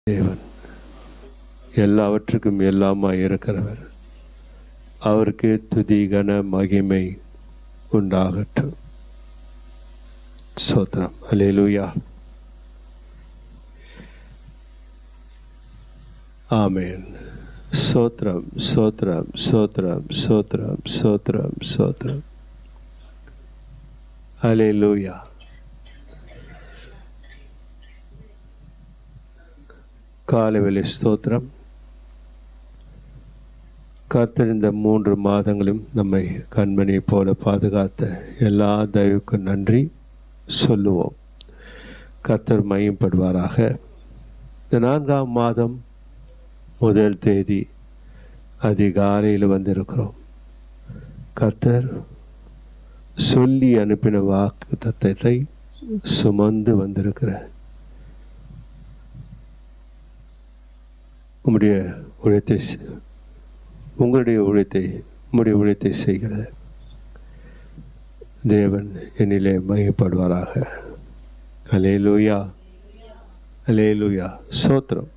தேவன் எல்லாவற்றுக்கும் எல்லாமாய் இருக்கிறவர். அவருக்கு துதி கன மகிமை உண்டாகட்டும். ஸ்தோத்திரம். அல்லேலூயா. ஆமென். ஸ்தோத்திரம், ஸ்தோத்திரம், ஸ்தோத்திரம், ஸ்தோத்திரம், ஸ்தோத்திரம், ஸ்தோத்திரம். அல்லேலூயா. காலைவேளை ஸ்தோத்திரம். கர்த்தர் இந்த 3 மாதங்களும் நம்மை கண்மணியை போல பாதுகாத்த எல்லா தயவுக்கும் நன்றி சொல்லுவோம். கர்த்தர் மகிமைப்படுவாராக. இந்த 4ஆம் மாதம் 1 தேதி அதிகாலையில் வந்திருக்கிறோம். கர்த்தர் சொல்லி அனுப்பின வாக்கு தத்தத்தை சுமந்து வந்திருக்கிற உங்களுடைய ஊழியத்தை செய்கிறது தேவன் என்னிலே மகிமைப்படுவாராக. அல்லேலூயா, அல்லேலூயா. ஸ்தோத்திரம்.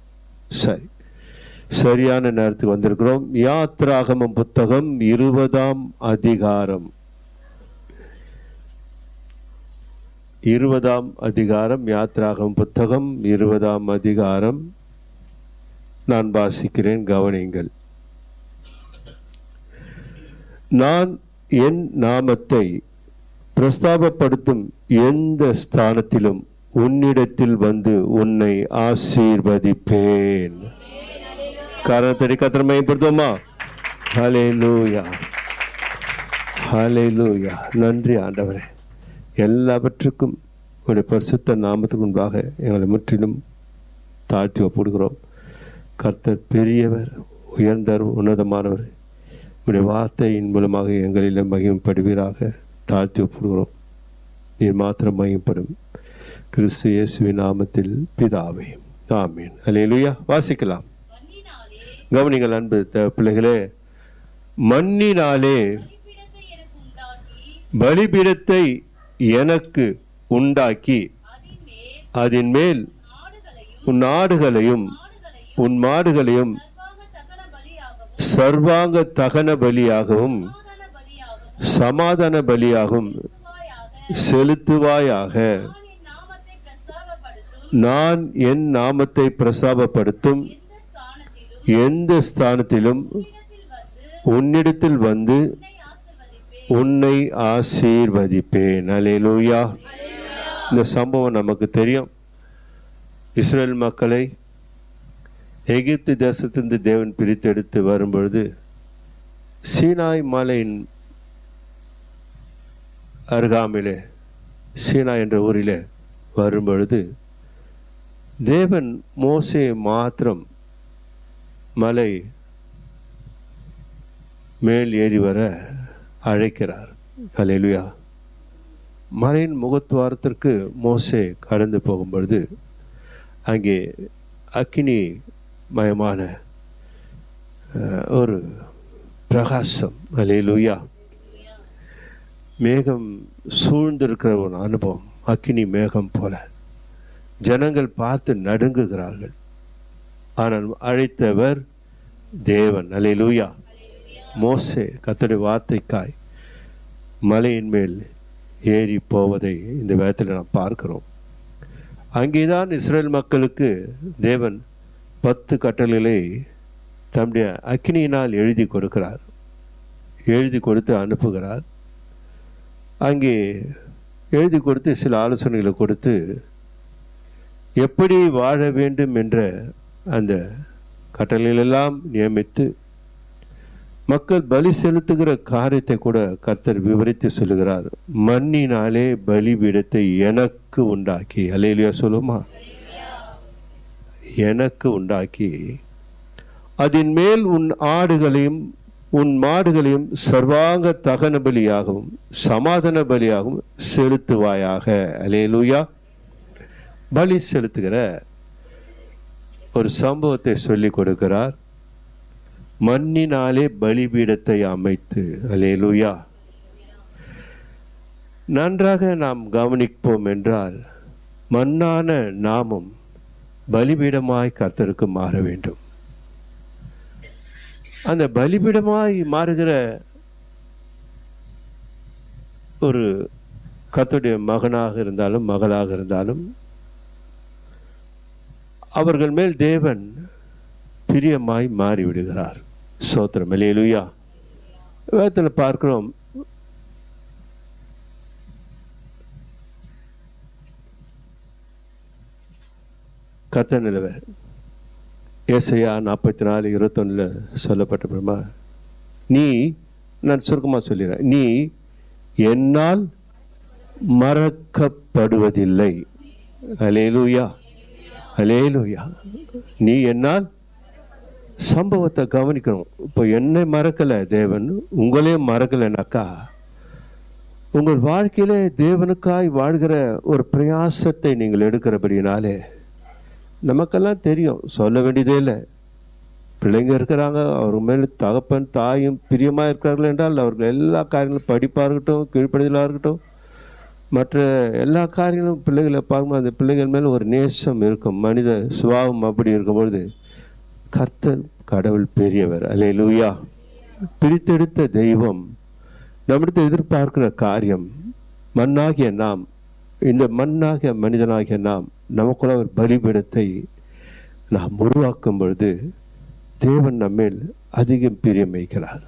சரி, சரியான நேரத்துக்கு வந்திருக்கிறோம். யாத்ராகமம் புத்தகம் 20ஆம் அதிகாரம். 20ஆம் அதிகாரம். யாத்ராகமம் புத்தகம் 20ஆம் அதிகாரம். நான் வாசிக்கிறேன், கவனியுங்கள். நான் என் நாமத்தை பிரஸ்தாபப்படுத்தும் எந்த ஸ்தானத்திலும் உன்னிடத்தில் வந்து உன்னை ஆசீர்வதிப்பேன். கரத்தடி கர்த்தரை மகிமைப்படுத்துவோமா? ஹல்லேலூயா, ஹல்லேலூயா. நன்றி ஆண்டவரே. எல்லாவற்றுக்கும் உடைய பரிசுத்த நாமத்துக்கு முன்பாக எங்களை முற்றிலும் தாழ்த்தி ஒப்புடுகிறோம். கர்த்தர் பெரியவர், உயர்ந்தவர், உன்னதமானவர். உடைய வார்த்தையின் மூலமாக எங்களில் மகிமைப்படுவீராக. தாழ்த்தி ஒப்புடுகிறோம். நீர் மாத்திரம் மகிமைப்படும். கிறிஸ்து இயேசுவின் நாமத்தில் பிதாவே, ஆமீன். அல்லேலூயா. வாசிக்கலாம். கவனிங்கள் அன்பு பிள்ளைகளே. மண்ணினாலே பலிபீடத்தை எனக்கு உண்டாக்கி அதன் மேல் உன் ஆடுகளையும் உன் மாடுகளையும் சர்வாங்க தகன பலியாகவும் சமாதான பலியாகவும் செலுத்துவாயாக. நான் என் நாமத்தை பிரஸ்தாபப்படுத்தும் எந்த ஸ்தானத்திலும் உன்னிடத்தில் வந்து உன்னை ஆசீர்வதிப்பேன். அல்லேலூயா. இந்த சம்பவம் நமக்கு தெரியும். இஸ்ரேல் மக்களை எகிப்து தேசத்திலிருந்து தேவன் பிரித்தெடுத்து வரும்பொழுது சீனாய் மலையின் அருகாமையிலே, சீனாய் என்ற ஊரிலே வரும்பொழுது தேவன் மோசே மாத்திரம் மலை மேல் ஏறி வர அழைக்கிறார். அல்லேலூயா. மலையின் முகத்துவாரத்திற்கு மோசே கடந்து போகும்பொழுது அங்கே அக்கினி மயமான ஒரு பிரகாசம். அல்லேலூயா. மேகம் சூழ்ந்திருக்கிற ஒரு அனுபவம். அக்கினி மேகம் போல ஜனங்கள் பார்த்து நடுங்குகிறார்கள். ஆனால் அழைத்தவர் தேவன். அல்லேலூயா. மோசே கர்த்தருடைய வார்த்தைக்காய் மலையின் மேல் ஏறி போவதை இந்த வேதத்தில் நாம் பார்க்கிறோம். அங்கேதான் இஸ்ரேல் மக்களுக்கு தேவன் 10 கட்டளைகளை தம்முடைய அக்கினியினால் எழுதி கொடுக்கிறார். எழுதி கொடுத்து அனுப்புகிறார். அங்கே எழுதி கொடுத்து சில ஆலோசனைகளை கொடுத்து எப்படி வாழ வேண்டும் என்ற அந்த கட்டளைகளெல்லாம் நியமித்து மக்கள் பலி செலுத்துகிற காரியத்தை கூட கர்த்தர் விவரித்து சொல்லுகிறார். மண்ணினாலே பலிபீடத்தை எனக்கு உண்டாக்கி. அல்லேலூயா சொல்லுமா? எனக்கு உண்டாக்கி அதன் மேல் உன் ஆடுகளையும் உன் மாடுகளையும் சர்வாங்க தகன பலியாகவும் சமாதான பலியாகவும் செலுத்துவாயாக. அல்லேலூயா. பலி செலுத்துகிற ஒரு சம்பவத்தை சொல்லி கொடுக்கிறார். மண்ணினாலே பலிபீடத்தை அமைத்து. அல்லேலூயா. நன்றாக நாம் கவனிப்போம் என்றால் மண்ணான நாமும் பலிபீடமாய் கர்த்தருக்கு மாற வேண்டும். அந்த பலிபீடமாய் மாறுகிற ஒரு கர்த்தருடைய மகனாக இருந்தாலும் மகளாக இருந்தாலும் அவர்கள் மேல் தேவன் பிரியமாய் மாறிவிடுகிறார். ஸ்தோத்திரம். அல்லேலூயா. வேதத்தில் பார்க்கிறோம், கர்த்தர் நிலவர் ஏசாயா 44:21 சொல்லப்பட்ட நீ, நான் சுருக்கமாக சொல்லிடுறேன், நீ என்னால் மறக்கப்படுவதில்லை. அல்லேலூயா, அல்லேலூயா. நீ என்னால் சம்பவத்தை கவனிக்கணும். இப்போ என்னை மறக்கலை தேவன், உங்களையும் மறக்கலைனாக்கா உங்கள் வாழ்க்கையிலே தேவனுக்காய் வாழ்கிற ஒரு பிரயாசத்தை நீங்கள் எடுக்கிறபடினாலே நமக்கெல்லாம் தெரியும், சொல்ல வேண்டியதே இல்லை. பிள்ளைங்க இருக்கிறாங்க, அவர் மேலே தகப்பன் தாயும் பிரியமாக இருக்கிறார்கள் என்றால் அவர்கள் எல்லா காரியங்களும் படிப்பாக இருக்கட்டும், கீழ்ப்படிதலாக இருக்கட்டும், மற்ற எல்லா காரியங்களும் பிள்ளைகளை பார்க்கும்போது அந்த பிள்ளைகள் மேலே ஒரு நேசம் இருக்கும். மனித சுபாவம் அப்படி இருக்கும்பொழுது கர்த்தர் கடவுள் பெரியவர். அல்லேலூயா. பிரித்தெடுத்த தெய்வம் நம்மிடத்தில் எதிர்பார்க்கிற காரியம், மண்ணாகிய நாம், இந்த மண்ணாகிய மனிதனாகிய நாம் நமக்குள்ள ஒரு பலிபீடத்தை நாம் உருவாக்கும் பொழுது தேவன் நம்மேல் அதிகம் பிரியம் வைக்கிறார்.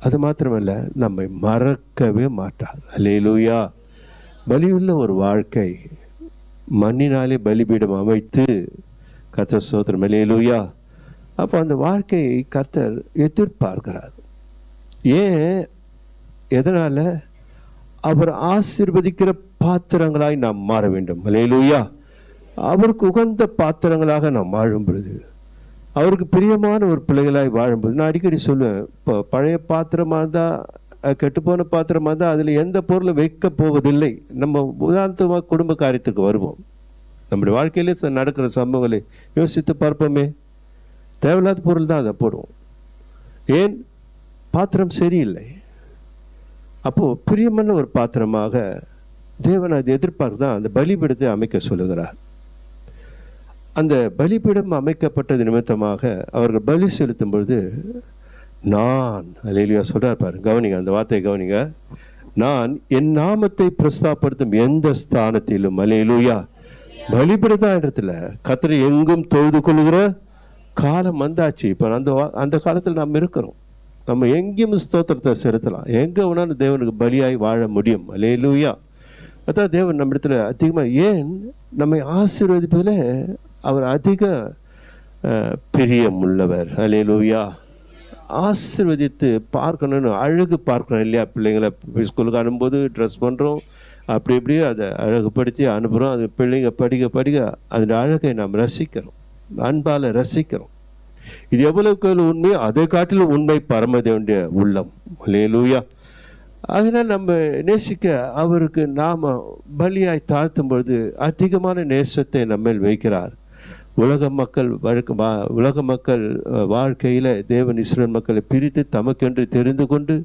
அது மாத்திரமல்ல, நம்மை மறக்கவே மாட்டார். அல்லேலூயா. பலியுள்ள ஒரு வாழ்க்கை, மண்ணினாலே பலிபீடம் அமைத்து கர்த்தர் ஸ்தோத்திரம். அல்லேலூயா. அப்போ அந்த வாழ்க்கையை கர்த்தர் எதிர்பார்க்கிறார். ஏன்? எதனால்? அவர் ஆசீர்வதிக்கிற பாத்திரங்களாய் நாம் மாற வேண்டும். அல்லேலூயா. அவருக்கு உகந்த பாத்திரங்களாக நாம் வாழும் பொழுது, அவருக்கு பிரியமான ஒரு பிள்ளைகளாய் வாழும்போது, நான் அடிக்கடி சொல்லுவேன், இப்போ பழைய பாத்திரமாக இருந்தால், கெட்டுப்போன பாத்திரமாக இருந்தால் அதில் எந்த பொருளும் வைக்க போவதில்லை. நம்ம உதாரணமாக குடும்ப காரியத்துக்கு வருவோம். நம்முடைய வாழ்க்கையிலே நடக்கிற சம்பவங்களை யோசித்து பார்ப்போமே. தேவையில்லாத பொருள் தான் அதை போடுவோம். ஏன்? பாத்திரம் சரியில்லை. அப்போது பிரியமான ஒரு பாத்திரமாக தேவன் அதை எதிர்பார்த்து தான் அந்த பலிபீடத்தை அமைக்க சொல்லுகிறார். அந்த பலிபீடம் அமைக்கப்பட்டது நிமித்தமாக அவர்கள் பலி செலுத்தும் பொழுது, நான், அல்லேலூயா சொல்கிறார் பாரு, கவனிங்க, அந்த வார்த்தையை கவனிங்க, நான் என் நாமத்தை பிரஸ்தாபப்படுத்தும் எந்த ஸ்தானத்திலும், அல்லேலூயா, பலிபீடத்தான் இடத்துல கர்த்தரை எங்கும் தொழுது கொள்கிற காலம் வந்தாச்சு. இப்போ அந்த காலத்தில் நாம் இருக்கிறோம். நம்ம எங்கேயும் ஸ்தோத்திரத்தை செலுத்தலாம், எங்கே வேணாலும் தேவனுக்கு பலியாய் வாழ முடியும். அல்லேலூயா. அதான் தேவன் நம்ம இடத்துல அதிகமாக, ஏன் நம்மை ஆசீர்வதிப்பதில் அவர் அதிக பிரியம் உள்ளவர். அல்லேலூயா. ஆசீர்வதித்து பார்க்கணும்னு, அழகு பார்க்கணும் இல்லையா? பிள்ளைங்களை ஸ்கூலுக்கு அனுப்பும்போது ட்ரெஸ் பண்ணுறோம், அப்படி இப்படி அதை அழகுப்படுத்தி அனுப்புகிறோம். அது பிள்ளைங்க படிக்க படிக்க அதோட அழகை நாம் ரசிக்கிறோம், அன்பால் ரசிக்கிறோம். இது எவ்வளவுக்கு உண்மையோ அதை காட்டிலும் உண்மை பரமதேவனுடைய உள்ளம். அல்லேலூயா. அதனால் நம்ம நேசிக்க அவருக்கு நாம் பலியாய் தாழ்த்தும் பொழுது அதிகமான நேசத்தை நம்மேல் வைக்கிறார். உலக மக்கள் வாழ்க்கையில் தேவன் இஸ்ரவேல் மக்களை பிரித்து தமக்கென்று தெரிந்து கொண்டு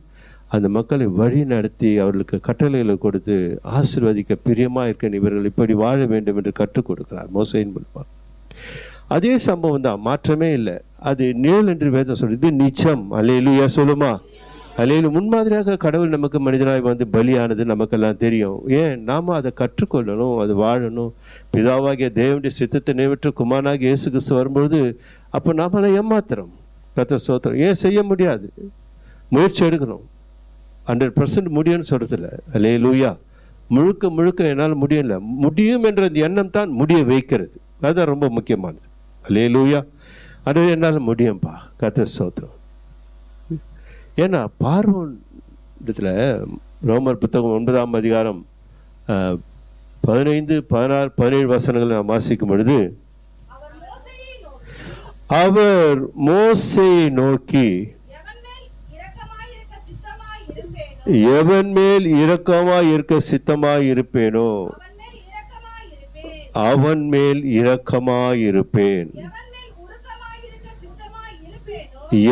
அந்த மக்களை வழி நடத்தி அவர்களுக்கு கட்டளைகளை கொடுத்து ஆசீர்வதிக்க பிரியமாக இருக்க இவர்கள் இப்படி வாழ வேண்டும் என்று கற்றுக் கொடுக்கிறார் மோசேயின் மூலமாக. அதே சம்பவம் தான், மாற்றமே இல்லை. அது நிழல் என்று வேதம் சொல்லுது, இது நிச்சயம். அல்லேலூயா சொல்லுமா? அல்லேலூயா. முன்மாதிரியாக கடவுள் நமக்கு மனிதனாய் வந்து பலியானது நமக்கெல்லாம் தெரியும். ஏன்? நாம் அதை கற்றுக்கொள்ளணும், அது வாழணும். பிதாவாகிய தேவனுடைய சித்தத்தை நிறைவேற்ற குமாரனாகிய இயேசு கிறிஸ்து வரும்பொழுது அப்போ நாம ஏமாத்திரம் கர்த்தர் ஸ்தோத்திரம். ஏன் செய்ய முடியாது? முயற்சி எடுக்கணும். 100% முடியும்னு சொல்கிறதில்ல. அல்லேலூயா. முழுக்க என்னால் முடியல, முடியும் என்ற அந்த எண்ணம் தான் முடிய வைக்கிறது. அதுதான் ரொம்ப முக்கியமானது. அல்லேலூயா. அது என்னால் முடியும்பா, கர்த்தர் ஸ்தோத்திரம். ஏன்னா பார்வோன் இடத்துல ரோமர் புத்தகம் 9ஆம் அதிகாரம் 15, 16, 17 வசனங்களை நாம் வாசிக்கும் பொழுது, அவர் மோசேயை நோக்கி, எவன் மேல் இரக்கமாய் இருக்க சித்தமாய் இருப்பேனோ அவன் மேல் இரக்கமாய் இருப்பேன்,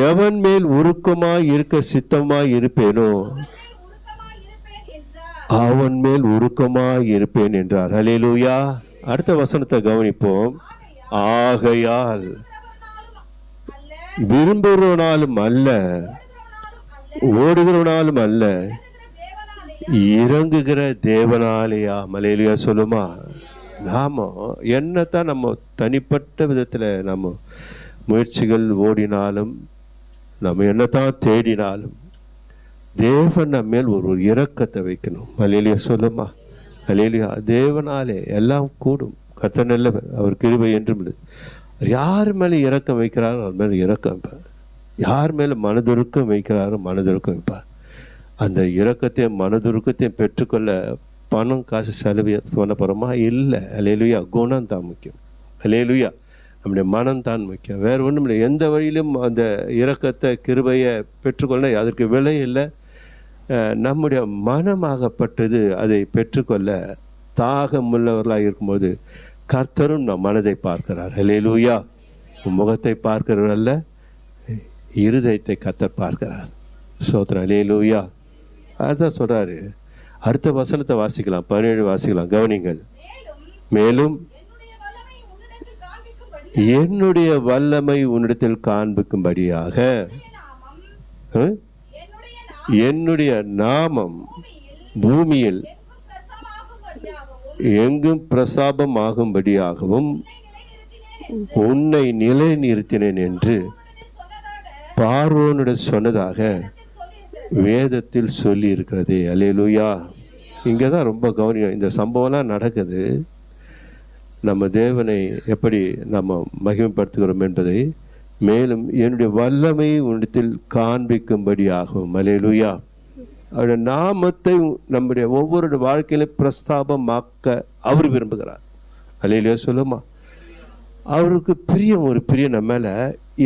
எவன் மேல் உருக்கமாய் இருக்க சித்தமாய் இருப்பேனோ அவன் மேல் உருக்கமாய் இருப்பேன் என்றார். அல்லேலூயா. அடுத்த வசனத்தை கவனிப்போம். ஆகையால் விரும்புகிறவனாலும் அல்ல, ஓடுகிறவனாலும் அல்ல, இறங்குகிற தேவனாலேயா. மலையிலையா சொல்லுமா. நாம என்னத்தான் நம்ம தனிப்பட்ட விதத்தில் நம்ம முயற்சிகள் ஓடினாலும், நம்ம என்னத்தான் தேடினாலும், தேவன் நம்ம மேல் ஒரு இரக்கத்தை வைக்கணும். மலையிலையா சொல்லுமா. மலையிலையா தேவனாலே எல்லாம் கூடும். கர்த்தர் நல்லவர், அவர் கிருபை என்றும் இல்லை. யார் மேலே இரக்கம் வைக்கிறாரோ அவர் மேலே இரக்கம் வைப்பார். யார் மேலே மனதுருக்கம் வைக்கிறாரோ மனதுருக்கம் வைப்பார். அந்த இரக்கத்தையும் மனதுருக்கத்தையும் பெற்றுக்கொள்ள பணம் காசு செலவு சொன்ன போகிறோமா? இல்லை. அல்லேலூயா. குணம் தான் முக்கியம். அல்லேலூயா. நம்முடைய மனம்தான் முக்கியம். வேறு ஒன்றும் இல்லை. எந்த வழியிலும் அந்த இரக்கத்தை கிருபையை பெற்றுக்கொள்ள அதற்கு விலை இல்லை. நம்முடைய மனமாகப்பட்டது அதை பெற்றுக்கொள்ள தாகம் உள்ளவர்களாக இருக்கும்போது கர்த்தரும் நம் மனதை பார்க்கிறார். அல்லேலூயா. முகத்தை பார்க்கிறவர் அல்ல, இருதயத்தை கர்த்தர் பார்க்கிறார். ஸ்தோத்திரம். அல்லேலூயா. அதுதான் சொல்கிறாரு. அடுத்த வசனத்தை வாசிக்கலாம். 17 வாசிக்கலாம். கவனிங்கள். மேலும் என்னுடைய வல்லமை உன்னிடத்தில் காண்பிக்கும்படியாக என்னுடைய நாமம் பூமியில் எங்கும் பிரசாபம் ஆகும்படியாகவும் உன்னை நிலைநிறுத்தினேன் என்று பார்வோனுடைய சொன்னதாக வேதத்தில் சொல்லி இருக்கிறதே. அல்லேலூயா. இங்கே தான் ரொம்ப கவனியம். இந்த சம்பவம்லாம் நடக்குது. நம்ம தேவனை எப்படி நம்ம மகிமைப்படுத்துகிறோம் என்பதை மேலும் என்னுடைய வல்லமை உன்னிடத்தில் காண்பிக்கும்படியாகும். அல்லேலூயா. அவருடைய நாமத்தை நம்முடைய ஒவ்வொரு வாழ்க்கையிலும் பிரஸ்தாபமாக்க அவர் விரும்புகிறார். அல்லேலூயா சொல்லுமா. அவருக்கு பிரியம், ஒரு பிரியம் நம்ம மேலே.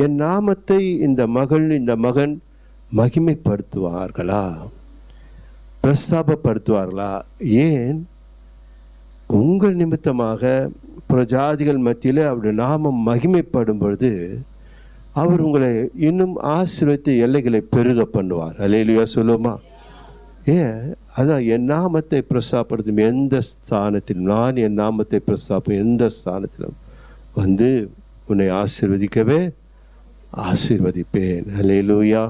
என் நாமத்தை இந்த மகள் இந்த மகன் மகிமைப்படுத்துவார்களா, பிரஸ்தாபப்படுத்துவார்களா? ஏன்? உங்கள் நிமித்தமாக பிரஜாதிகள் மத்தியில் அவருடைய நாமம் மகிமைப்படும் பொழுது அவர் உங்களை இன்னும் ஆசீர்வதித்து எல்லைகளை பெருக பண்ணுவார். அல்லேலூயா சொல்லுமா. ஏன்? அதான் என் நாமத்தை பிரஸ்தாபப்படுத்தும் எந்த ஸ்தானத்திலும், நான் என் நாமத்தை பிரஸ்தாபம் எந்த ஸ்தானத்திலும் வந்து உன்னை ஆசீர்வதிக்கவே ஆசீர்வதிப்பேன். அல்லேலூயா.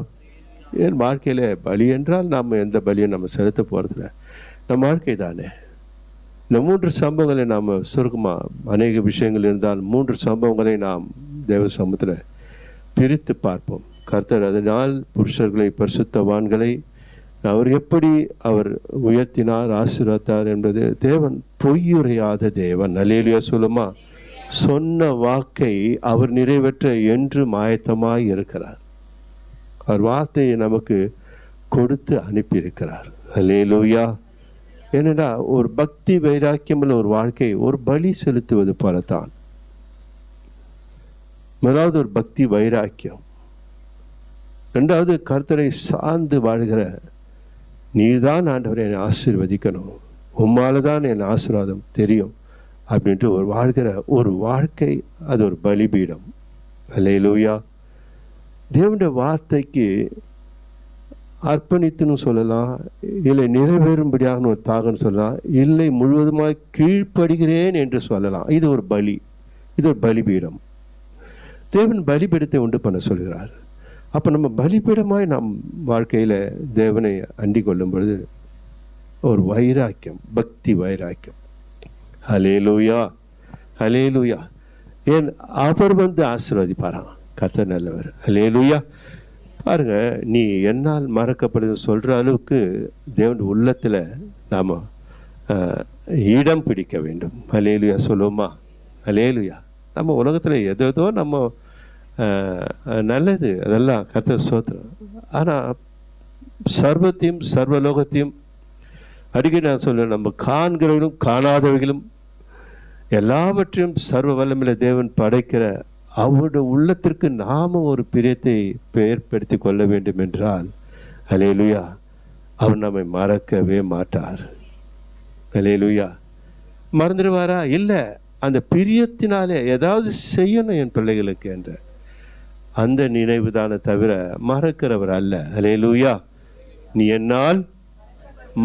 என் வாழ்க்கையில் பலி என்றால் நாம் எந்த பலியும் நம்ம செலுத்த போகிறதில்ல. நம்ம வாழ்க்கை தானே. இந்த 3 சம்பவங்களை நாம் சுருக்கமாக, அநேக விஷயங்கள் இருந்தால் 3 சம்பவங்களை நாம் தேவ சமூகத்தில் பிரித்து பார்ப்போம். கர்த்தர் அதனால் புருஷர்களை பரிசுத்தவான்களை அவர் எப்படி அவர் உயர்த்தினார், ஆசீர்வதித்தார் என்பது தேவன் பொய்யுரையாத தேவன். அல்லேலூயா சொல்லுமா. சொன்ன வாக்கை அவர் நிறைவேற்ற என்று ஆயத்தமாய் இருக்கிறார். அவர் வார்த்தையை நமக்கு கொடுத்து அனுப்பியிருக்கிறார். அல்லேலூயா. ஏனென்றா ஒரு பக்தி வைராக்கியமுள்ள ஒரு வாழ்க்கை ஒரு பலி செலுத்துவது போலத்தான். முதலாவது ஒரு பக்தி வைராக்கியம். 2வது கர்த்தரை சார்ந்து வாழ்கிற, நீதான் ஆண்டவரை என்னை ஆசீர்வதிக்கணும், உம்மால தான் என் ஆசீர்வாதம் தெரியும் அப்படின்ட்டு ஒரு வாழ்கிற ஒரு வாழ்க்கை, அது ஒரு பலிபீடம். அல்லேலூயா. தேவனுடைய வார்த்தைக்கு அர்ப்பணித்துன்னு சொல்லலாம், இல்லை நிறைவேறும்படியாக ஒரு தாகன்னு சொல்லலாம், இல்லை முழுவதுமாக கீழ்ப்படுகிறேன் என்று சொல்லலாம். இது ஒரு பலி, இது ஒரு பலிபீடம். தேவன் பலிபீடத்தை உண்டு பண்ண சொல்கிறார். அப்போ நம்ம பலிபீடமாய் நம் வாழ்க்கையில் தேவனை அண்டிக் கொள்ளும் பொழுது ஒரு வைராக்கியம், பக்தி வைராக்கியம். அல்லேலூயா. அல்லேலூயா. ஏன்? அவர் வந்து ஆசீர்வதிப்பாராம். கர்த்தர் நல்லவர். அல்லேலூயா. பாருங்க, நீ என்னால் மறக்கப்படுது சொல்கிற அளவுக்கு தேவனுடைய உள்ளத்தில் நாம் இடம் பிடிக்க வேண்டும். அல்லேலூயா சொல்லுவோமா. அல்லேலூயா. நம்ம உலகத்தில் எதோ நம்ம நல்லது, அதெல்லாம் கர்த்தர் ஸ்தோத்திரம். ஆனால் சர்வத்தையும் சர்வலோகத்தையும் அடிக்கடி நான் சொல்லுவேன், நம்ம காண்கிறவர்களும் காணாதவைகளும் எல்லாவற்றையும் சர்வ வல்லமையுள்ள தேவன் படைக்கிற அவருடைய உள்ளத்திற்கு நாம் ஒரு பிரியத்தை ஏற்படுத்தி கொள்ள வேண்டும் என்றால், அல்லேலூயா, அவர் நம்மை மறக்கவே மாட்டார். அல்லேலூயா. மறந்துடுவாரா? இல்லை. அந்த பிரியத்தினாலே ஏதாவது செய்யணும் என் பிள்ளைகளுக்கு என்ற அந்த நினைவு தானே தவிர மறக்கிறவர் அல்ல. அல்லேலூயா. நீ என்னால்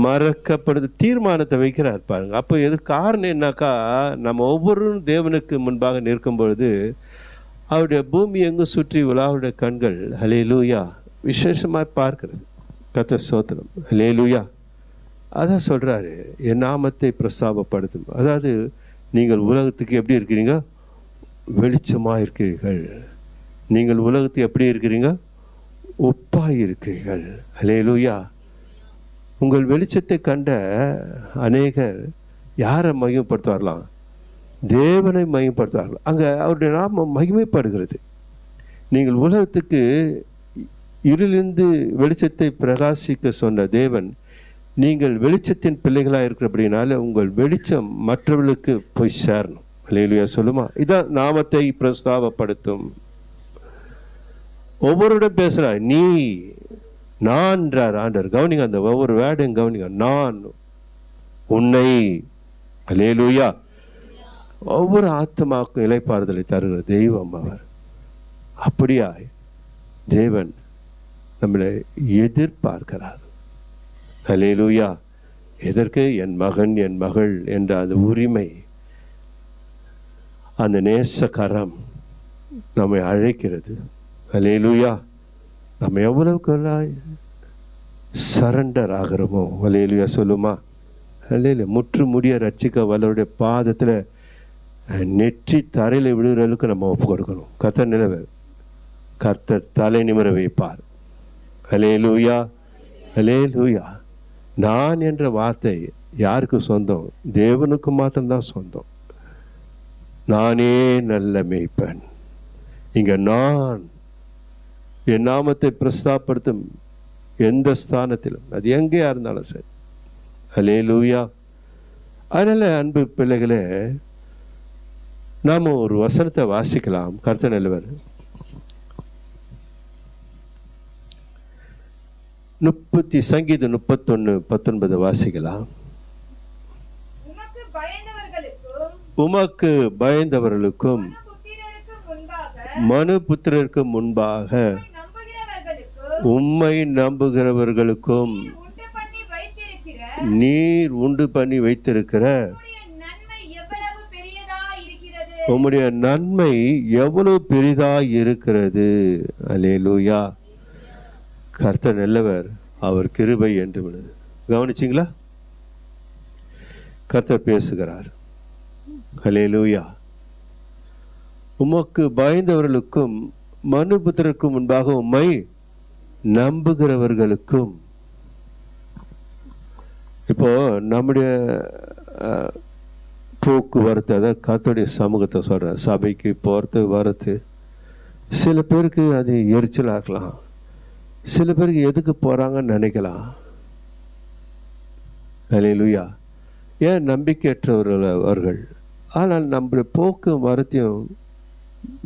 மறக்கப்படுது தீர்மானத்தை வைக்கிறார் பாருங்க. அப்போ எது காரணம் என்னாக்கா, நம்ம ஒவ்வொருவரும் தேவனுக்கு முன்பாக நிற்கும் பொழுது அவருடைய பூமி எங்கும் சுற்றி உலாவுடைய கண்கள் ஹல்லேலூயா விசேஷமாக பார்க்கிறது. கர்த்தர் ஸ்தோத்திரம். ஹல்லேலூயா. அதான் சொல்கிறாரு, என் நாமத்தை பிரஸ்தாபப்படுத்தும். அதாவது நீங்கள் உலகத்துக்கு எப்படி இருக்கிறீங்க? வெளிச்சமாக இருக்கிறீர்கள். நீங்கள் உலகத்துக்கு எப்படி இருக்கிறீங்க? உப்பாக இருக்கிறீர்கள். ஹல்லேலூயா. உங்கள் வெளிச்சத்தை கண்ட அநேகர் யாரை மகிமைப்படுத்துவார்களாம்? தேவனை மகிமைப்படுத்துவார்கள். அங்கே அவருடைய நாமம் மகிமைப்படுகிறது. நீங்கள் உலகத்துக்கு இருளிலிருந்து வெளிச்சத்தை பிரகாசிக்க சொன்ன தேவன், நீங்கள் வெளிச்சத்தின் பிள்ளைகளாக இருக்கிறபடினால உங்கள் வெளிச்சம் மற்றவர்களுக்கு போய் சேரணும். ஹல்லேலூயா சொல்லுமா? இதான் நாமத்தை பிரஸ்தாபப்படுத்தும். ஒவ்வொருடம் பேசுகிறார், நீ நான்றார் ஆண்டவர். கவனிங்க, அந்த ஒவ்வொரு வேர்டையும் கவனிங்க. நான், உன்னை. ஹல்லேலூயா. ஒவ்வொரு ஆத்மாவுக்கும் இளைப்பாறுதலை தருகிற தெய்வம் அவர். அப்படியா தேவன் நம்மளை எதிர்பார்க்கிறார். ஹல்லேலூயா. எதற்கு? என் மகன் என் மகள் என்ற அந்த உரிமை, அந்த நேசக்கரம் நம்மை அழைக்கிறது. ஹல்லேலூயா. நம்ம எவ்வளவுக்கு சரண்டர் ஆகிறோமோ, ஹல்லேலூயா சொல்லுமா? ஹல்லேலூயா. முற்று முடிய ரட்சிக்க வல்லவருடைய பாதத்தில் நெற்றி தரையில் விழுகிறவர்களுக்கு நம்ம ஒப்பு கொடுக்கணும். கர்த்தர் நிலவர், கர்த்தர் தலை நிமிர வைப்பார். ஹல்லேலூயா. ஹல்லேலூயா. நான் என்ற வார்த்தை யாருக்கு சொந்தம்? தேவனுக்கு மாத்திரம்தான் சொந்தம். நானே நல்ல மேய்ப்பன். இங்கே நான் என் நாமத்தை பிரஸ்தாபப்படுத்தும் எந்த ஸ்தானத்திலும், அது எங்கேயா இருந்தாலும் சரி. ஹல்லேலூயா. அதனால் அன்பு பிள்ளைகளே, நாம் ஒரு வசனத்தை வாசிக்கலாம். கர்த்தர் நல்லவர். 30 சங்கீதம் 31:19 வாசிக்கலாம். உமக்கு பயந்தவர்களுக்கும் மனு புத்திரருக்கு முன்பாக உம்மை நம்புகிறவர்களுக்கும் நீர் உண்டு பண்ணி வைத்திருக்கிற உம்முடைய நன்மை எவ்வளவு பெரிதாய் இருக்கிறது. அல்லேலூயா. கர்த்தர் நல்லவர், அவர் கிருபை என்று விடுது. கவனிச்சிங்களா? கர்த்தர் பேசுகிறார். அல்லேலூயா. உமக்கு பயந்தவர்களுக்கும் மனுபுத்திரருக்கும் முன்பாக உம்மை நம்புகிறவர்களுக்கும். இப்போ நம்முடைய போக்குவரத்து, அதாவது கர்த்தருடைய சமூகத்தை சொல்கிறேன், சபைக்கு போகிறது வரது, சில பேருக்கு அது எரிச்சலாக இருக்கலாம், சில பேருக்கு எதுக்கு போகிறாங்கன்னு நினைக்கலாம். அல்லேலூயா. ஏன்? நம்பிக்கையற்றவர்கள் அவர்கள். ஆனால் நம்முடைய போக்கு வரத்தையும்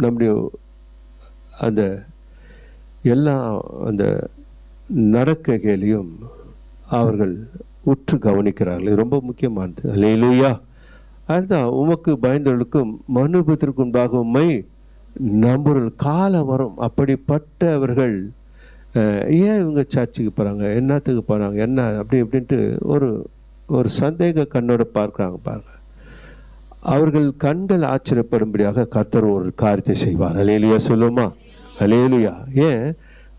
நம்முடைய அந்த எல்லா அந்த நடக்கைகளையும் அவர்கள் உற்று கவனிக்கிறார்கள். இது ரொம்ப முக்கியமானது. அல்லேலூயா. அதுதான், உமக்கு பயந்தவர்களுக்கும் மனுபத்திற்கு உண்டாக உம்மை நம்புறல் காலம் வரும். அப்படிப்பட்டவர்கள் ஏன் இவங்க சர்ச்சுக்கு போகிறாங்க, என்னத்துக்கு போகிறாங்க, என்ன அப்படி அப்படின்ட்டு ஒரு சந்தேக கண்ணோட பார்க்குறாங்க பாருங்கள். அவர்கள் கண்கள் ஆச்சரியப்படும்படியாக கர்த்தர் ஒரு காரியத்தை செய்வார். அல்லேலூயா சொல்லுமா? அல்லேலூயா. ஏன்?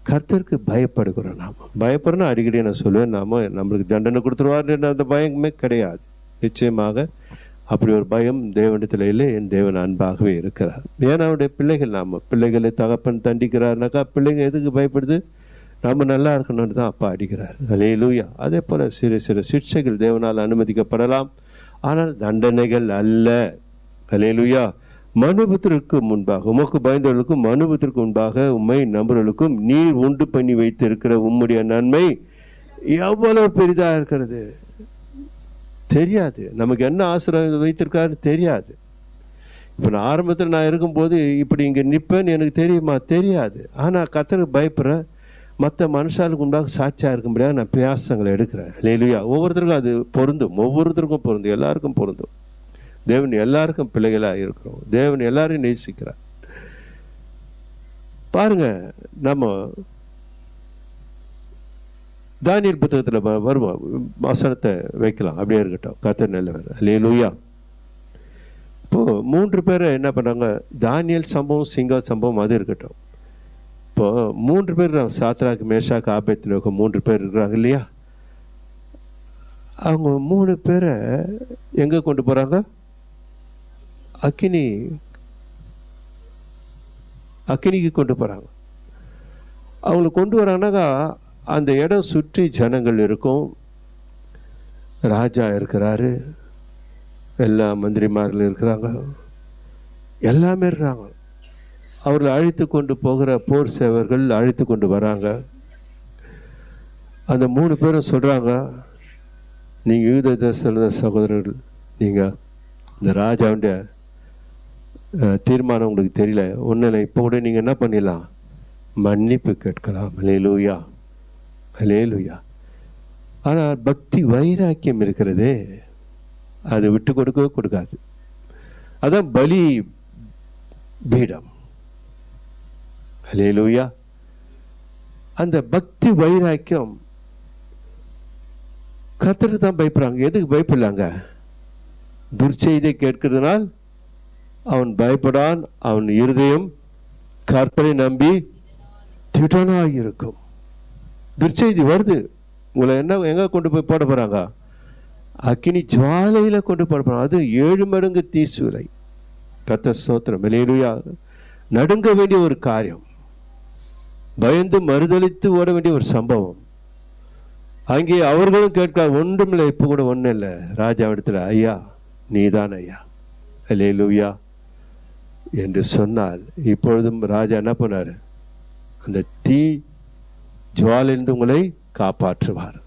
கர்த்தருக்கு பயப்படுகிறோம். நாம் பயப்படுறோன்னா அடிக்கடி நான் சொல்லுவேன், நம்மளுக்கு தண்டனை கொடுத்துருவார் அந்த பயமே கிடையாது. நிச்சயமாக அப்படி ஒரு பயம் தேவனிடத்தில் இல்லை. என் தேவன் அன்பாகவே இருக்கிறார். ஏன்னா அவருடைய பிள்ளைகள், பிள்ளைகளை தகப்பன் தண்டிக்கிறாருனாக்கா பிள்ளைங்க எதுக்கு பயப்படுது? நம்ம நல்லா இருக்கணும்னு தான் அப்பா அடிக்கிறார். அல்லேலூயா. அதே போல் சிறு சிறு சிக்ஷைகள் தேவனால் அனுமதிக்கப்படலாம், ஆனால் தண்டனைகள் அல்ல. அல்லேலூயா. மனுபுத்திற்கு முன்பாக உமக்கு பயந்தவர்களுக்கும் மனுபுத்திற்கு முன்பாக உம்மை நம்புறவர்களுக்கும் நீர் உண்டு பண்ணி வைத்திருக்கிற உம்முடைய நன்மை எவ்வளவு பெரிதாக இருக்கிறது. தெரியாது நமக்கு என்ன ஆசீர்வாதம் வைத்திருக்காருன்னு தெரியாது. இப்போ நான் ஆரம்பத்தில் நான் இருக்கும்போது இப்படி இங்கே நிற்பேன்னு எனக்கு தெரியுமா? தெரியாது. ஆனால் கர்த்தருக்கு பயப்படுறேன். மற்ற மனுஷாளுக்கு உண்டாக சாட்சியாக இருக்க முடியாது. நான் பிரயாசங்களை எடுக்கிறேன். அல்லேலூயா. ஒவ்வொருத்தருக்கும் அது பொருந்தும், ஒவ்வொருத்தருக்கும் பொருந்தும், எல்லாருக்கும் பொருந்தும். தேவன் எல்லாருக்கும் பிள்ளைகளாக இருக்கிறோம். தேவன் எல்லாரையும் நேசிக்கிறார். பாருங்க, நம்ம தானியேல் புத்தகத்தில் வருவோம், வசனத்தை வைக்கலாம், அப்படியே இருக்கட்டும். கர்த்தர் நல்லவர். அல்லேலூயா. இப்போது 3 பேரை என்ன பண்ணுறாங்க, தானியேல் சம்பவம், சிங்கா சம்பவம் அது இருக்கட்டும். இப்போது 3 பேர், சாத்ராக், மேஷாக், ஆபேத்நேகோ 3 பேர் இருக்கிறாங்க இல்லையா? அவங்க 3 பேரை எங்கே கொண்டு போகிறாங்க? அக்கினிக்கு கொண்டு போகிறாங்க. அவங்கள கொண்டு வராங்கனாக்கா அந்த இடம் சுற்றி ஜனங்கள் இருக்கும், ராஜா இருக்கிறாரு, எல்லா மந்திரிமார்கள் இருக்கிறாங்க, எல்லாமே இருக்கிறாங்க. அவர்களை அழைத்து கொண்டு போகிற போர் சேவர்கள் அழைத்து கொண்டு வராங்க. அந்த 3 பேரும் சொல்கிறாங்க, நீங்கள் யூத தேசத்தில் சகோதரர்கள், நீங்கள் இந்த ராஜாவுடைய தீர்மானம் உங்களுக்கு தெரியல, ஒன்றும் இல்லை, இப்போ கூட நீங்கள் என்ன பண்ணிடலாம், மன்னிப்பு கேட்கலாம். அல்லேலூயா, அல்லேலூயா. ஆனால் பக்தி வைராக்கியம் இருக்கிறதே, அது விட்டு கொடுக்கவே கொடுக்காது. அதான் பலி பீடம். அல்லேலூயா. அந்த பக்தி வைராக்கியம் கர்த்தருக்கு தான் பயப்படுறாங்க. எதுக்கு பயப்படலாங்க? துர்ச்செய்தியை கேட்கிறதுனால் அவன் பயப்படான், அவன் இருதயம் கர்த்தரை நம்பி திடனாக இருக்கும். துர்ச்செய்தி வருது, உங்களை எங்கே கொண்டு போய் போட போகிறாங்க? அக்கினி ஜுவாலையில் கொண்டு போட போகிறாங்க. அது 7 மடங்கு தீசூலை. கர்த்தர் ஸ்தோத்திரம். அல்லேலூயா. நடுங்க வேண்டிய ஒரு காரியம், பயந்து மறுதளித்து ஓட வேண்டிய ஒரு சம்பவம். அங்கே அவர்களும் கேட்க ஒன்றுமில்லை, இப்போ கூட ஒன்றும் இல்லை. ராஜா இடத்துல, ஐயா நீதான் ஐயா, அல்லேலூயா என்று சொன்னால், இப்பொழுதும் ராஜா என்ன பண்ணார்? அந்த தீ ஜுவாலிலிருந்து உங்களை காப்பாற்றுவார்.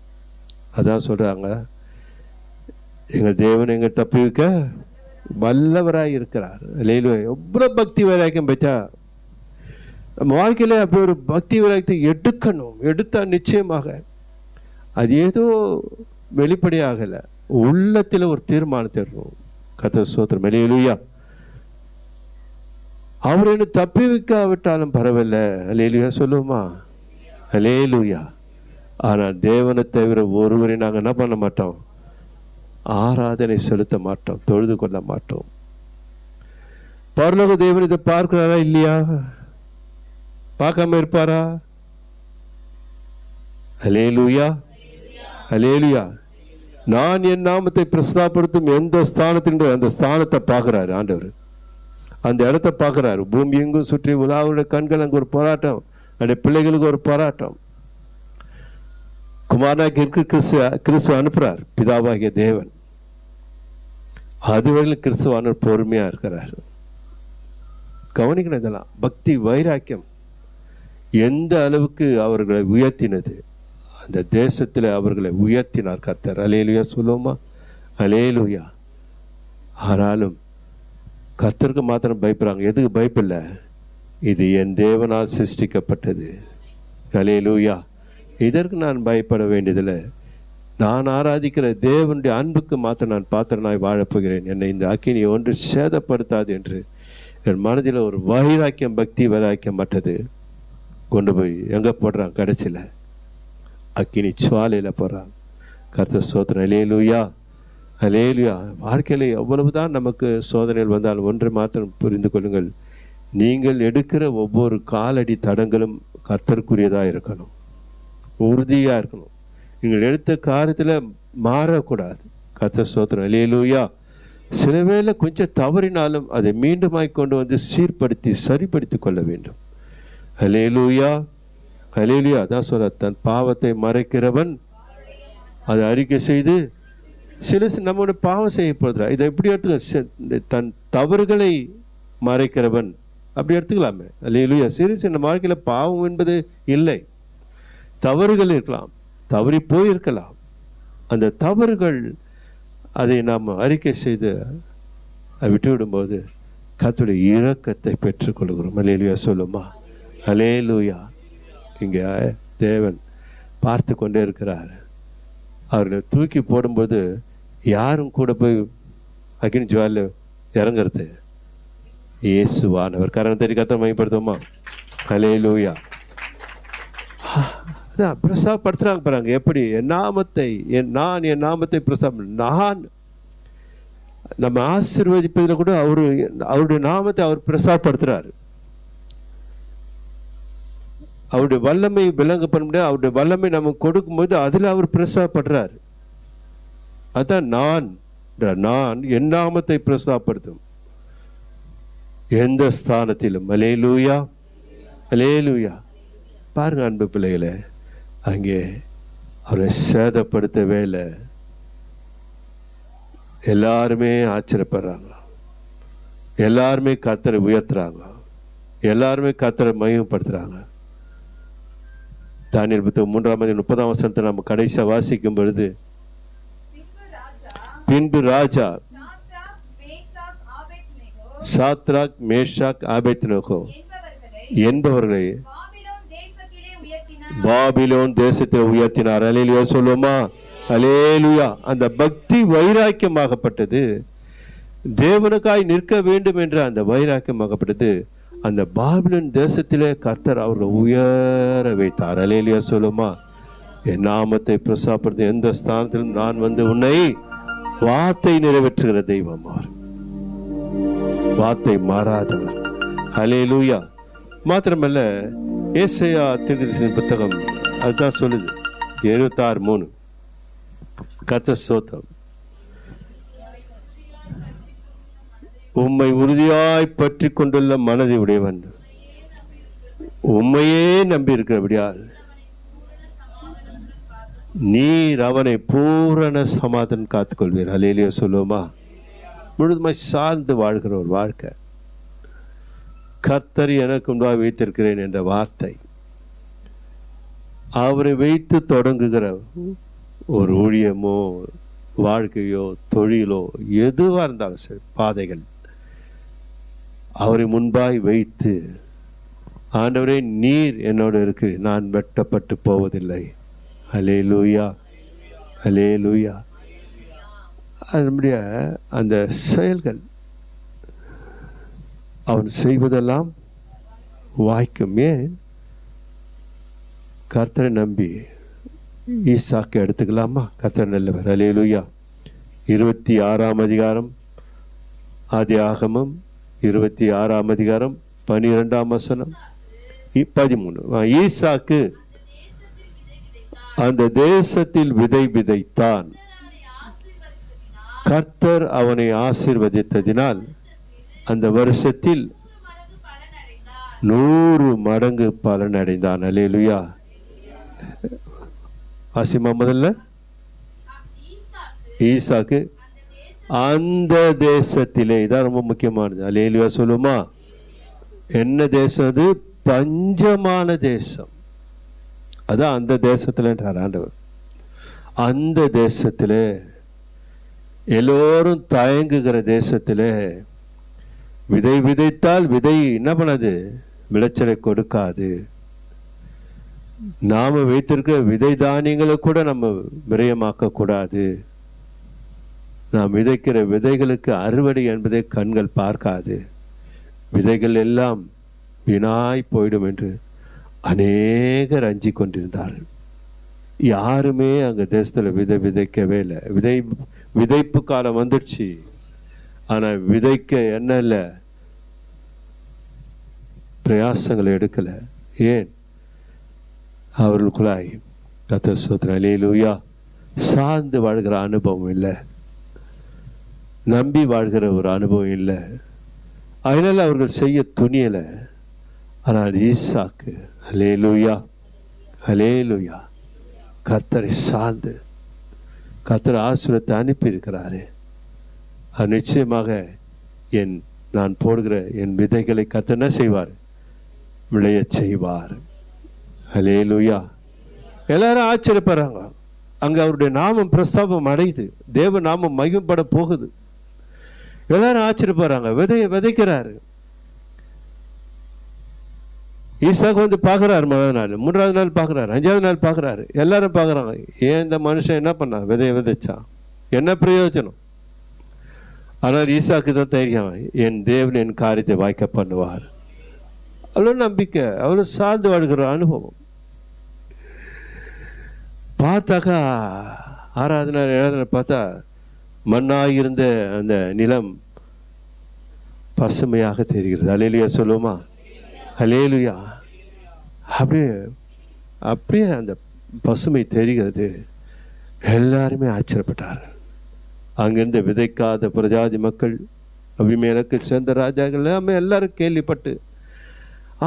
அதான் சொல்கிறாங்க, எங்கள் தேவன் எங்கள் தப்பிக்க வல்லவராக இருக்கிறார். அல்லேலூயா. எவ்வளோ பக்தி வைராக்கியம் பற்றா நம்ம வாழ்க்கையில் அப்படி ஒரு பக்தி வைராக்கியத்தை எடுக்கணும். எடுத்தால் நிச்சயமாக அது ஏதோ வெளிப்படையாகலை, உள்ளத்தில் ஒரு தீர்மானத்தை இருக்கணும். கர்த்தர் ஸ்தோத்திரம். அல்லேலூயா. அவர் என்ன தப்பி வைக்காவிட்டாலும் பரவாயில்ல, அல்லேலூயா சொல்லுவோமா? அல்லேலூயா. ஆனால் தேவனை தவிர ஒருவரை நாங்கள் என்ன பண்ண மாட்டோம்? ஆராதனை செலுத்த மாட்டோம், தொழுது கொள்ள மாட்டோம். பரலோக தேவன் இதை பார்க்கிறாரா இல்லையா? பார்க்காம இருப்பாரா? அல்லேலூயா, அல்லேலூயா. நான் என் நாமத்தை பிரஸ்தாபடுத்தும் எந்த ஸ்தானத்தின் அந்த ஸ்தானத்தை பார்க்குறாரு ஆண்டவர், அந்த இடத்த பார்க்குறாரு. பூமி எங்கும் சுற்றி உலாவுடைய கண்கள் அங்கே ஒரு போராட்டம், அந்த பிள்ளைகளுக்கு ஒரு போராட்டம். குமாரனாக கிறிஸ்துவ அனுப்புகிறார் பிதாவாகிய தேவன். அதுவரையில் கிறிஸ்துவானவர் பொறுமையாக இருக்கிறார். கவனிக்கணும் இதெல்லாம். பக்தி வைராக்கியம் எந்த அளவுக்கு அவர்களை உயர்த்தினது, அந்த தேசத்தில் அவர்களை உயர்த்தினார் கர்த்தர். அல்லேலூயா சொல்லுவோமா? அல்லேலூயா. ஆனாலும் கர்த்தருக்கு மாத்திரம் பயப்படுறாங்க. எதுக்கு பயப்படல? இது என் தேவனால் சிருஷ்டிக்கப்பட்டது. அல்லேலூயா. இதற்கு நான் பயப்பட வேண்டியதில்லை. நான் ஆராதிக்கிற தேவனுடைய அன்புக்கு மாத்திரம் நான் பாத்திரனாய் வாழப்போகிறேன். என்னை இந்த அக்கினி ஒன்று சேதப்படுத்தாது என்று என் மனதில் ஒரு வைராக்கியம், பக்தி வைராக்கியம் மற்றது கொண்டு போய் எங்கே போடுறான்? கடைசியில் அக்கினி சுவாலையில் போடுறான். கர்த்தர் ஸ்தோத்திரம். அல்லேலூயா, அல்லேலூயா. வாழ்க்கையில் எவ்வளவு தான் நமக்கு சோதனைகள் வந்தாலும் ஒன்று மாத்திரம் புரிந்து கொள்ளுங்கள், நீங்கள் எடுக்கிற ஒவ்வொரு காலடி தடங்களும் கர்த்தருக்குரியதாக இருக்கணும், உறுதியாக இருக்கணும். நீங்கள் எடுத்த காரியத்தில் மாறக்கூடாது. கர்த்தர் ஸ்தோத்திரம். அல்லேலூயா. சில வேளை கொஞ்சம் தவறினாலும் அதை மீண்டுமாய் கொண்டு வந்து சீர்படுத்தி சரிப்படுத்தி கொள்ள வேண்டும். அல்லேலூயா, அல்லேலூயா. அதான் சொல்ற, தன் பாவத்தை மறைக்கிறவன் அதை அறிக்கை செய்து சில நம்மளுடைய பாவம் செய்யப்படுறா. இதை எப்படி எடுத்துக்க? தன் தவறுகளை மறைக்கிறவன் அப்படி எடுத்துக்கலாமே. அல்லேலூயா. சரி, நம்ம வாழ்க்கையில் பாவம் என்பது இல்லை, தவறுகள் இருக்கலாம், தவறி போயிருக்கலாம். அந்த தவறுகள் அதை நாம் அறிக்கை செய்து விட்டுவிடும்போது கர்த்தருடைய இரக்கத்தை பெற்றுக்கொள்கிறோம். அல்லேலூயா சொல்லுமா? அல்லேலூயா. இங்கே தேவன் பார்த்து கொண்டே இருக்கிறார். அவர்களை தூக்கி போடும்போது யாரும் கூட போய் அக்கினி ஜுவாலில் இறங்கிறது? இயேசுவானவர். கரணத்தை கர்த்தரை மகிமைப்படுத்துவோமா? அல்லேலூயா. அதான் பிரசாப்படுத்துகிறாங்க பாருங்க. எப்படி என் நாமத்தை என் நாமத்தை நான் நம்ம ஆசீர்வதிப்பதில் கூட அவருடைய நாமத்தை அவர் பிரசாப்படுத்துகிறாரு. அவருடைய வல்லமை விளங்க பண்ண முடியாது. அவருடைய வல்லமை நமக்கு கொடுக்கும்போது அதில் அவர் பிரசாப்படுறாரு. அதான் நான் என் நாமத்தை பிரசாப்படுத்தும் எந்த ஸ்தானத்திலும். அல்லேலூயா, அல்லேலூயா. பாருங்க அன்பு பிள்ளைகளை, அங்கே அவரை சேதப்படுத்தவே இல்லை. எல்லாருமே ஆச்சரியப்படுறாங்க, எல்லாருமே கர்த்தரை உயர்த்துறாங்க, எல்லாருமே கர்த்தரை மகிமைப்படுத்துறாங்க. தானியேல் புத்தகம் 3:30 நம்ம கடைசியாக வாசிக்கும் பொழுது, பின்பு ராஜா சாத்ராக் மேஷாக் ஆபேத்நேகோ என்பவர்களை பாபிலோன் தேசத்தில் உயர்த்தினார். அல்லேலூயா சொல்லுவோமா? அல்லேலூயா. அந்த பக்தி வைராக்கியமாகப்பட்டது, தேவனுக்காய் நிற்க வேண்டும் என்ற அந்த வைராக்கியமாகப்பட்டது அந்த பாபிலோன் தேசத்திலே கர்த்தர் அவர்கள் உயர வைத்தார். அல்லேலூயா சொல்லுமா? என் நாமத்தை பிரசாப்படுத்த எந்த ஸ்தானத்திலும் நான் வந்து உன்னை வார்த்தை நிறைவேற்றுகிற தெய்வம். அவர் வார்த்தை மாறாதவர். அல்லேலூயா. மாத்திரமல்ல, ஏசாயா தீர்க்கதரிசியின் புத்தகம் அதுதான் சொல்லுது, 76:3. கர்த்தர் ஸ்தோத்திரம். உம்மை உறுதியாய் பற்றி கொண்டுள்ள மனதை உடையவன், உம்மையே நம்பி இருக்கிறபடியால் நீர் அவனை பூரண சமாதானம் காத்துக்கொள்வீர். அல்லேலூயா சொல்லுவோமா? முழுதுமாய் சார்ந்து வாழ்கிற ஒரு வாழ்க்கை. கர்த்தர் எனக்கு முன்பாக வைத்திருக்கிறேன் என்ற வார்த்தை, அவரை வைத்து தொடங்குகிற ஒரு ஊழியமோ வாழ்க்கையோ தொழிலோ எதுவாக இருந்தாலும் சரி, பாதைகள் அவரை முன்பாய் வைத்து, ஆண்டவரே நீர் என்னோடு இருக்கிறீர், நான் வெட்டப்பட்டு போவதில்லை. அல்லேலூயா, அல்லேலூயா. நம்முடைய அந்த செயல்கள் அவன் செய்வதெல்லாம் வாய்க்கும். ஏன்? கர்த்தரை நம்பி ஈசாக்கு எடுத்துக்கலாமா? கர்த்தர் நல்லவர். அல்லேலூயா. 26ஆம் அதிகாரம், ஆதியாகமம் 26ஆம் அதிகாரம் 12ஆம் வசனம் 13. ஈசாக்கு அந்த தேசத்தில் விதை விதைத்தான், கர்த்தர் அவனை ஆசீர்வதித்ததினால் அந்த வருஷத்தில் 100 மடங்கு பலன் அடைந்தான். அல்லேலூயா. ஆசிமா முதல்ல ஈசாக்கு அந்த தேசத்திலே, இதான் ரொம்ப முக்கியமானது. அல்லேலூயா சொல்லுமா? என்ன தேசம் அது? பஞ்சமான தேசம். அதான் அந்த தேசத்தில் ஆண்டவர். அந்த தேசத்தில் எல்லோரும் தயங்குகிற தேசத்தில் விதை விதைத்தால் விதை என்ன பண்ணாது? விளைச்சலை கொடுக்காது. நாம் வைத்திருக்கிற விதை தானியங்களை கூட நம்ம விரயமாக்கக்கூடாது. நாம் விதைக்கிற விதைகளுக்கு அறுவடை என்பதை கண்கள் பார்க்காது. விதைகள் எல்லாம் வீணாய் போயிடும் என்று அநேகர் அஞ்சி கொண்டிருந்தார்கள். யாருமே அங்கே தேசத்தில் விதைக்கவே இல்லை. விதைப்பு காலம் வந்துடுச்சு, ஆனால் விதைக்க என்ன இல்லை, பிரயாசங்களை எடுக்கலை. ஏன்? அவர்களுக்குள்ளாய் கர்த்தர் ஸ்தோத்திரம் அல்லேலூயா சார்ந்து வாழ்கிற அனுபவம் இல்லை, நம்பி வாழ்கிற ஒரு அனுபவம் இல்லை. அதனால் அவர்கள் செய்ய துணியலை. ஆனால் ஈசாக்கு அல்லேலூயா, அல்லேலூயா, கர்த்தரை சார்ந்து கர்த்தர் ஆசீர்வாதத்தை அனுப்பியிருக்கிறாரு. அது நிச்சயமாக நான் போடுகிற என் விதைகளை கர்த்தர் என்ன செய்வார்? விளைய செய்வார். அல்லேலூயா. எல்லாரும் ஆச்சரியப்படுறாங்க. அங்கே அவருடைய நாமம் பிரஸ்தாபம் அடையுது, தேவ நாமம் மகிமைப்பட போகுது. எல்லாரும் ஆச்சரியப்படுறாங்க. விதைக்கிறாரு. ஈசாக்கு வந்து பார்க்குறாரு. முதல் நாள், 3ஆவது நாள் பார்க்குறாரு, 5ஆவது நாள் பார்க்குறாரு. எல்லாரும் பார்க்குறாங்க. ஏன் இந்த மனுஷன் என்ன பண்ணா? விதைச்சான், என்ன பிரயோஜனம்? ஆனால் ஈசாக்கு தான் தைரியம், என் தேவன் என் காரியத்தை வாய்க்க பண்ணுவார். அவ்வளோ நம்பிக்கை, அவ்வளோ சார்ந்து வாழ்கிற அனுபவம். பார்த்தாக்கா ஆராதனை பார்த்தா மண்ணாயிருந்த அந்த நிலம் பசுமையாக தெரிகிறது. அல்லேலூயா சொல்லுவோமா? அல்லேலூயா. அப்படியே அப்படியே அந்த பசுமை தெரிகிறது. எல்லாருமே ஆச்சரியப்பட்டார்கள். அங்கிருந்து விதைக்காத பிரஜாதி மக்கள், அபிமேலக்கு சேர்ந்த ராஜாக்கள் எல்லாமே எல்லாரும் கேள்விப்பட்டு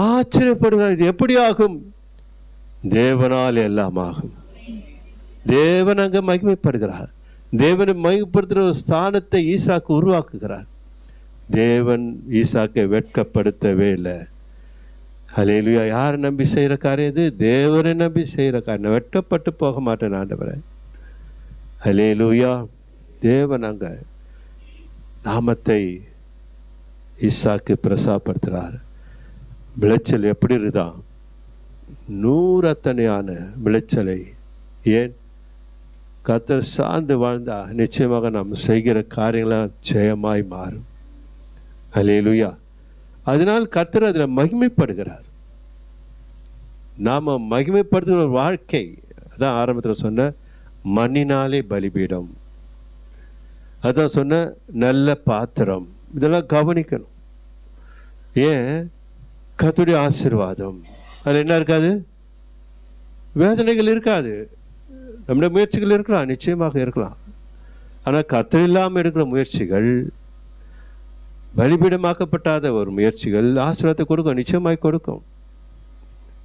ஆச்சரியப்படுகிறார். இது எப்படி ஆகும்? தேவனால் எல்லாம் ஆகும். தேவன் அங்கே மகிமைப்படுகிறார். தேவனை மகிமைப்படுத்துகிற ஒரு ஸ்தானத்தை ஈசாக்கு உருவாக்குகிறார். தேவன் ஈசாக்கை வெட்கப்படுத்தவே இல்லை. அல்லேலூயா. யாரை நம்பி செய்கிற காரியம் இது? தேவனை நம்பி செய்கிற காரியம். வெட்கப்பட்டு போக மாட்டேன் ஆண்டவரே. அல்லேலூயா. தேவன் அங்கே நாமத்தை ஈசாக்கு பிரசாப்படுத்துகிறார். விளைச்சல் எப்படி இருக்குதான்? 100 அத்தனையான விளைச்சலை. ஏன்? கர்த்தர் சார்ந்து வாழ்ந்தா நிச்சயமாக நாம் செய்கிற காரியங்களாம் ஜெயமாய் மாறும். அல்லேலூயா. அதனால் கர்த்தர் அதில் மகிமைப்படுகிறார். நாம் மகிமைப்படுத்துகிற ஒரு வாழ்க்கை, அதான் ஆரம்பத்தில் சொன்ன மண்ணினாலே பலிபீடம், அதான் சொன்ன நல்ல பாத்திரம். இதெல்லாம் கவனிக்கணும். ஏன்? கர்த்தருடைய ஆசீர்வாதம் அதில் என்ன இருக்காது? வேதனைகள் இருக்காது. நம்முடைய முயற்சிகள் இருக்கலாம், நிச்சயமாக இருக்கலாம். ஆனால் கர்த்தர் இல்லாமல் இருக்கிற முயற்சிகள், பலிபீடமாக்கப்பட்டாத ஒரு முயற்சிகள் ஆசீர்வாதத்தை கொடுக்கும், நிச்சயமாய் கொடுக்கும்.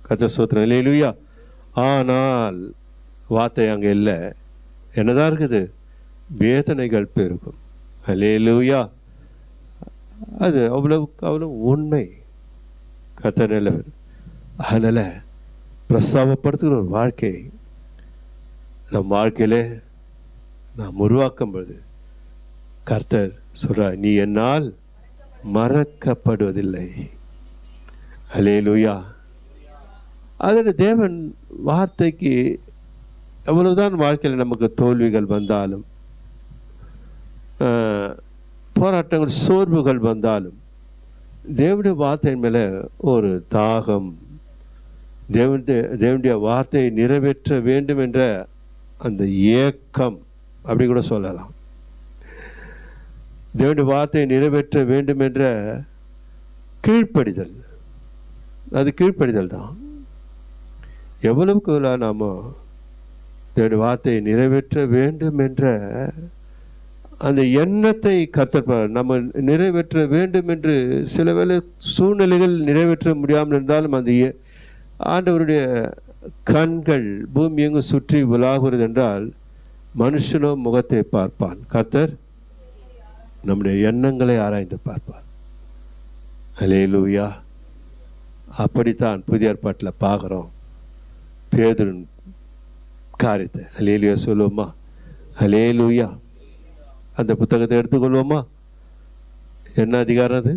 கர்த்தர் ஸ்தோத்திரம். அல்லேலூயா. ஆனால் வார்த்தை அங்கே இல்லை. என்னதான் இருக்குது? வேதனைகள் பெருகும். அல்லேலூயா. அது அவ்வளவுக்கு அவ்வளவு உண்மை. கர்த்தர் நல்லவர். அதனால் பிரஸ்தாபப்படுத்துகிற ஒரு வாழ்க்கை நம் வாழ்க்கையிலே நாம் உருவாக்கும் பொழுது கர்த்தர் சொல்கிறார், நீ என்னால் மறக்கப்படுவதில்லை. அல்லேலூயா. அதில் தேவன் வார்த்தைக்கு எவ்வளவுதான் வாழ்க்கையில் நமக்கு தோல்விகள் வந்தாலும், போராட்டங்கள், சோர்வுகள் வந்தாலும், தேவனுடைய வார்த்தையின் மேலே ஒரு தாகம், தேவனுடைய வார்த்தையை நிறைவேற்ற வேண்டும் என்ற அந்த ஏக்கம், அப்படி கூட சொல்லலாம். தேவனுடைய வார்த்தையை நிறைவேற்ற வேண்டும் என்ற கீழ்ப்படிதல், அது கீழ்ப்படிதல் தான். எவ்வளவுக்கு நாம் தேவனுடைய வார்த்தையை நிறைவேற்ற வேண்டும் என்ற அந்த எண்ணத்தை கர்த்தர் நம்ம நிறைவேற்ற வேண்டும் என்று சில வேளை சூழ்நிலைகள் நிறைவேற்ற முடியாமல் இருந்தாலும் அந்த ஆண்டவருடைய கண்கள் பூமி எங்கும் சுற்றி உலாகுறது என்றால் மனுஷனோ முகத்தை பார்ப்பான், கர்த்தர் நம்முடைய எண்ணங்களை ஆராய்ந்து பார்ப்பார். அல்லேலூயா. அப்படித்தான் புதிய ஏற்பாட்டில் பார்க்குறோம் பேதுருவின் காரியத்தை. அல்லேலூயா சொல்லுவோமா? அல்லேலூயா. அந்த புத்தகத்தை எடுத்துக்கொள்வோமா? என்ன அதிகாரம் அது?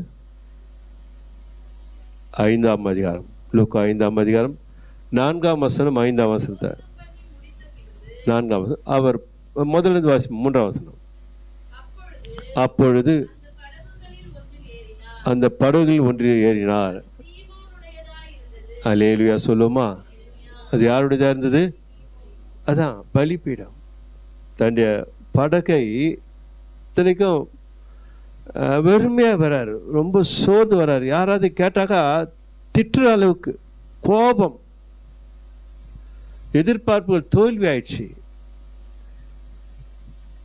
5ஆம் அதிகாரம். லூக்கா 5ஆம் அதிகாரம் 4ஆம் வசனம் 5ஆம் வசனத்தை 4ஆம் வசனம். அவர் முதலிருந்து வாசி 3ஆம் வசனம். அப்பொழுது அந்த படகுகளில் ஒன்றில் ஏறினார். அல்லேலூயா சொல்லுமா? அது யாருடையதாக இருந்தது? அதான் பலிபீடம். தன்னுடைய படகை இத்தனைக்கும் வெறுமையாக வராரு, ரொம்ப சோர்ந்து வராரு. யாராவது கேட்டாக்கா திட்டுற அளவுக்கு கோபம், எதிர்பார்ப்புகள் தோல்வி ஆயிடுச்சு,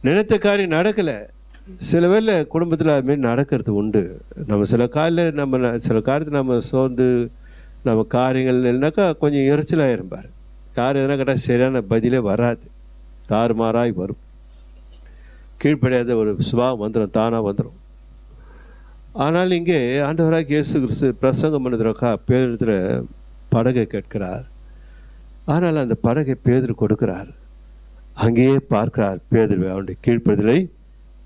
நினைத்த காரியம் நடக்கலை. சில வேளை குடும்பத்தில் அதுமாரி நடக்கிறது உண்டு. நம்ம சில காரியத்தை நம்ம சோர்ந்து நம்ம காரியங்கள் இல்லைனாக்கா கொஞ்சம் எரிச்சலாக இருப்பார். யார் எதனா கேட்டால் சரியான பதிலே வராது, தாறுமாறாய் வரும். கீழ்ப்படியாத ஒரு சுபாவம் வந்துடும், தானாக வந்துடும். ஆனால் இங்கே ஆண்டவராக இயேசு கிறிஸ்து பிரசங்கம் பண்ணுறதுக்கா பேதுருத்துல படகை கேட்கிறார். ஆனால் அந்த படகை பேதுரு கொடுக்கிறார். அங்கேயே பார்க்கிறார் பேதுரு, அவனுடைய கீழ்ப்படிதலை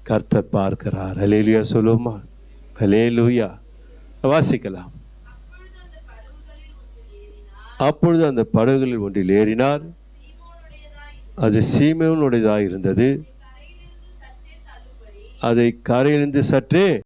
கர்த்தர் பார்க்கிறார். அல்லேலூயா சொல்லுவோமா? அல்லேலூயா. வாசிக்கலாம். அப்பொழுது அந்த படகுகளில் ஒன்றில் ஏறினார். அது சீமோனுடையதாக இருந்தது. அதை கரையிலிருந்து சற்றே